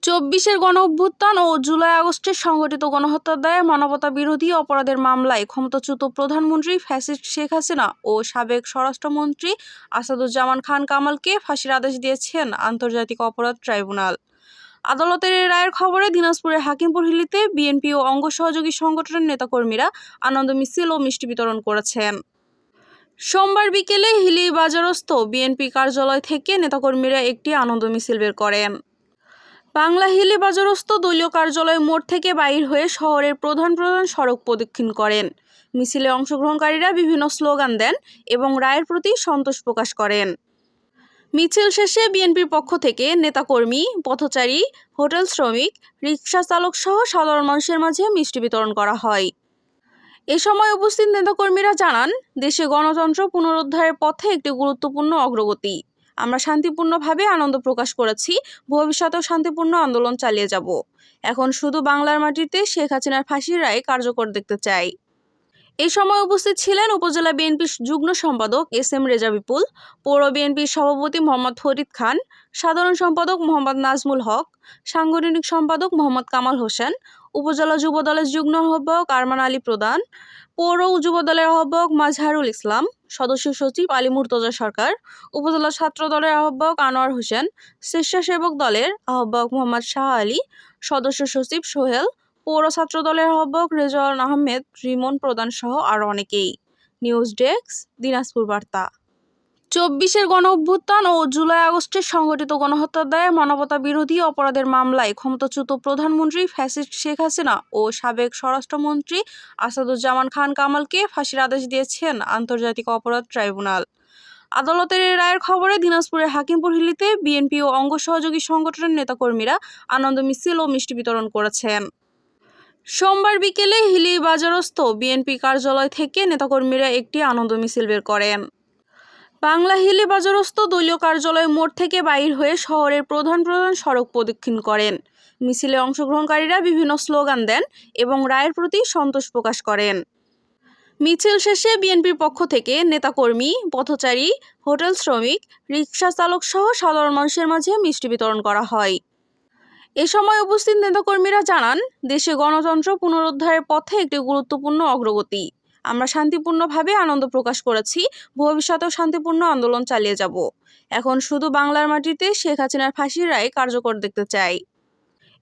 চব্বিশের গণঅভ্যুত্থান ও জুলাই আগস্টের সংঘটিত গণহত্যার দায়ে মানবতাবিরোধী অপরাধের মামলায় ক্ষমতাচ্যুত প্রধানমন্ত্রী ফ্যাসিস্ট শেখ হাসিনা ও সাবেক স্বরাষ্ট্রমন্ত্রী আসাদুজ্জামান খান কামালকে ফাঁসির আদেশ দিয়েছেন আন্তর্জাতিক অপরাধ ট্রাইব্যুনাল। আদালতের এই রায়ের খবরে দিনাজপুরের হাকিমপুর হিলিতে বিএনপি ও অঙ্গ সহযোগী সংগঠনের নেতাকর্মীরা আনন্দ মিছিল ও মিষ্টি বিতরণ করেছেন। সোমবার বিকেলে হিলি বাজারস্থ বিএনপি কার্যালয় থেকে নেতাকর্মীরা একটি আনন্দ মিছিল বের করেন। বাংলা হিলি বাজারস্থ দলীয় কার্যালয় মোড় থেকে বাইর হয়ে শহরের প্রধান সড়ক প্রদক্ষিণ করেন। মিছিলে অংশগ্রহণকারীরা বিভিন্ন স্লোগান দেন এবং রায়ের প্রতি সন্তোষ প্রকাশ করেন। মিছিল শেষে বিএনপির পক্ষ থেকে নেতাকর্মী, পথচারী, হোটেল শ্রমিক, রিকশা চালক সহ সাধারণ মানুষের মাঝে মিষ্টি বিতরণ করা হয়। এ সময় উপস্থিত নেতাকর্মীরা জানান, দেশে গণতন্ত্র পুনরুদ্ধারের পথে একটি গুরুত্বপূর্ণ অগ্রগতি। আমরা শান্তিপূর্ণভাবে আনন্দ প্রকাশ করেছি, ভবিষ্যতেও শান্তিপূর্ণ আন্দোলন চালিয়ে যাব। এখন শুধু বাংলার মাটিতে শেখ হাসিনার ফাঁসির রায় কার্যকর দেখতে চাই। এই সময় উপস্থিত ছিলেন উপজেলা বিএনপির যুগ্ম সম্পাদক এস.এম. রেজা বিপুল, পৌর বিএনপির সভাপতি মোহাম্মদ ফরিদ খান, সাধারণ সম্পাদক মোহাম্মদ নাজমুল হক, সাংগঠনিক সম্পাদক মোহাম্মদ কামাল হোসেন, উপজেলা যুবদলের যুগ্ম আহ্বায়ক আরমান আলী প্রধান, পৌর যুবদলের আহ্বায়ক মাজহারুল ইসলাম, সদস্য সচিব আলী মুর্তজা সরকার, উপজেলা ছাত্র দলের আহ্বায়ক আনোয়ার হোসেন, স্বেচ্ছাসেবক দলের আহ্বায়ক মোহাম্মদ শাহ আলী, সদস্য সচিব সোহেল, পৌর ছাত্র দলের আহ্বায়ক রেজাউল আহমেদ রিমন প্রধান সহ আরও অনেকেই। নিউজ ডেস্ক, দিনাজপুর বার্তা। চব্বিশের গণঅভ্যুত্থান ও জুলাই আগস্টের সংঘটিত গণহত্যার দায়ে মানবতাবিরোধী অপরাধের মামলায় ক্ষমতাচ্যুত প্রধানমন্ত্রী ফ্যাসিস্ট শেখ হাসিনা ও সাবেক স্বরাষ্ট্রমন্ত্রী আসাদুজ্জামান খান কামালকে ফাঁসির আদেশ দিয়েছেন আন্তর্জাতিক অপরাধ ট্রাইব্যুনাল। আদালতের এই রায়ের খবরে দিনাজপুরের হাকিমপুর হিলিতে বিএনপি ও অঙ্গ সহযোগী সংগঠনের নেতাকর্মীরা আনন্দ মিছিল ও মিষ্টি বিতরণ করেছেন। সোমবার বিকেলে হিলি বাজারস্থ বিএনপি কার্যালয় থেকে নেতাকর্মীরা একটি আনন্দ মিছিল বের করেন। বাংলা হিলি বাজারস্থ দলীয় কার্যালয় মোড় থেকে বাইর হয়ে শহরের প্রধান সড়ক প্রদক্ষিণ করেন। মিছিলে অংশগ্রহণকারীরা বিভিন্ন স্লোগান দেন এবং রায়ের প্রতি সন্তোষ প্রকাশ করেন। মিছিল শেষে বিএনপির পক্ষ থেকে নেতাকর্মী, পথচারী, হোটেল শ্রমিক, রিকশা চালক সহ সাধারণ মানুষের মাঝে মিষ্টি বিতরণ করা হয়। এ সময় উপস্থিত নেতাকর্মীরা জানান, দেশে গণতন্ত্র পুনরুদ্ধারের পথে একটি গুরুত্বপূর্ণ অগ্রগতি। আমরা শান্তিপূর্ণভাবে আনন্দ প্রকাশ করেছি, ভবিষ্যতেও শান্তিপূর্ণ আন্দোলন চালিয়ে যাব। এখন শুধু বাংলার মাটিতে শেখ হাসিনার ফাঁসির রায় কার্যকর দেখতে চাই।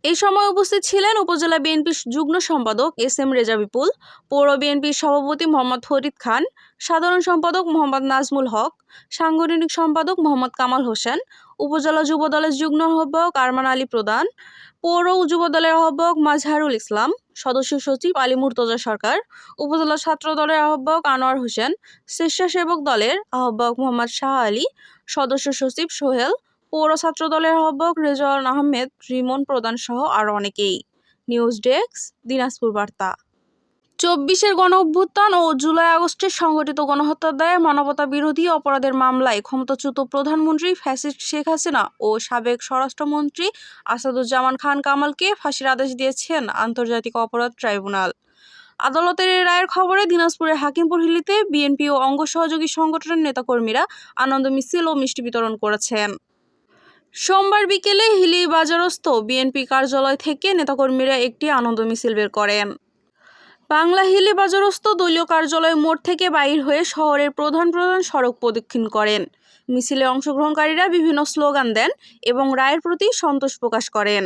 এই সময় উপস্থিত ছিলেন উপজেলা বিএনপির যুগ্ম সম্পাদক এস.এম. রেজা বিপুল, পৌর বিএনপির সভাপতি মোহাম্মদ ফরিদ খান, সাধারণ সম্পাদক মোহাম্মদ নাজমুল হক, সাংগঠনিক সম্পাদক মোহাম্মদ কামাল হোসেন, উপজেলা যুবদলের যুগ্ম আহ্বায়ক আরমান আলী প্রধান, পৌর যুবদলের আহ্বায়ক মাজহারুল ইসলাম, সদস্য সচিব আলী মুর্তজা সরকার, উপজেলা ছাত্র দলের আহ্বায়ক আনোয়ার হোসেন, স্বেচ্ছাসেবক দলের আহ্বায়ক মোহাম্মদ শাহ আলী, সদস্য সচিব সোহেল, পৌর ছাত্র দলের আহ্বায়ক রেজাউল আহমেদ রিমন প্রধান সহ আরও অনেকেই। নিউজ ডেস্ক, দিনাজপুর বার্তা। চব্বিশের গণঅভ্যুত্থান ও জুলাই আগস্টের সংঘটিত গণহত্যার দায়ে মানবতাবিরোধী অপরাধের মামলায় ক্ষমতাচ্যুত প্রধানমন্ত্রী ফ্যাসিস্ট শেখ হাসিনা ও সাবেক স্বরাষ্ট্রমন্ত্রী আসাদুজ্জামান খান কামালকে ফাঁসির আদেশ দিয়েছেন আন্তর্জাতিক অপরাধ ট্রাইব্যুনাল। আদালতের এই রায়ের খবরে দিনাজপুরের হাকিমপুর হিলিতে বিএনপি ও অঙ্গ সহযোগী সংগঠনের নেতাকর্মীরা আনন্দ মিছিল ও মিষ্টি বিতরণ করেছেন। সোমবার বিকেলে হিলি বাজারস্থ বিএনপি কার্যালয় থেকে নেতাকর্মীরা একটি আনন্দ মিছিল বের করেন। বাংলা হিলি বাজারস্থ দলীয় কার্যালয় মোড় থেকে বাইর হয়ে শহরের প্রধান সড়ক প্রদক্ষিণ করেন। মিছিলে অংশগ্রহণকারীরা বিভিন্ন স্লোগান দেন এবং রায়ের প্রতি সন্তোষ প্রকাশ করেন।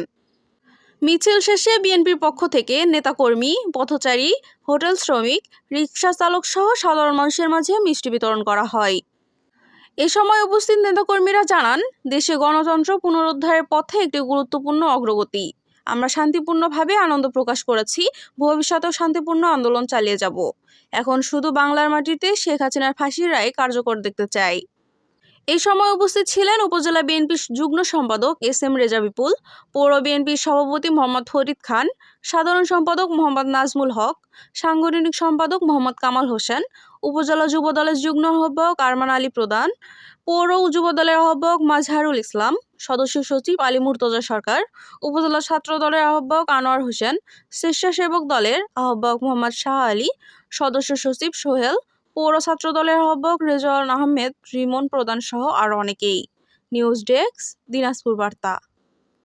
মিছিল শেষে বিএনপির পক্ষ থেকে নেতাকর্মী, পথচারী, হোটেল শ্রমিক, রিকশা চালক সহ সাধারণ মানুষের মাঝে মিষ্টি বিতরণ করা হয়। এ সময় উপস্থিত নেতাকর্মীরা জানান, দেশে গণতন্ত্র পুনরুদ্ধারের পথে একটি গুরুত্বপূর্ণ অগ্রগতি। আমরা শান্তিপূর্ণভাবে আনন্দ প্রকাশ করেছি, ভবিষ্যতেও শান্তিপূর্ণ আন্দোলন চালিয়ে যাব। এখন শুধু বাংলার মাটিতে শেখ হাসিনার ফাঁসির রায় কার্যকর দেখতে চাই। এই সময় উপস্থিত ছিলেন উপজেলা বিএনপির যুগ্ম সম্পাদক এস.এম. রেজা বিপুল, পৌর বিএনপির সভাপতি মোহাম্মদ ফরিদ খান, সাধারণ সম্পাদক মোহাম্মদ নাজমুল হক, সাংগঠনিক সম্পাদক মোহাম্মদ কামাল হোসেন, উপজেলা যুবদলের যুগ্ম আহ্বায়ক আরমান আলী প্রধান, পৌর যুবদলের আহ্বায়ক মাজহারুল ইসলাম, সদস্য সচিব আলী মুর্তজা সরকার, উপজেলা ছাত্র দলের আহ্বায়ক আনোয়ার হোসেন, স্বেচ্ছাসেবক দলের আহ্বায়ক মোহাম্মদ শাহ আলী, সদস্য সচিব সোহেল, পৌর ছাত্র দলের আহ্বায়ক রেজাউল আহমেদ রিমন প্রধান সহ আরও অনেকেই। নিউজ ডেস্ক, দিনাজপুর বার্তা।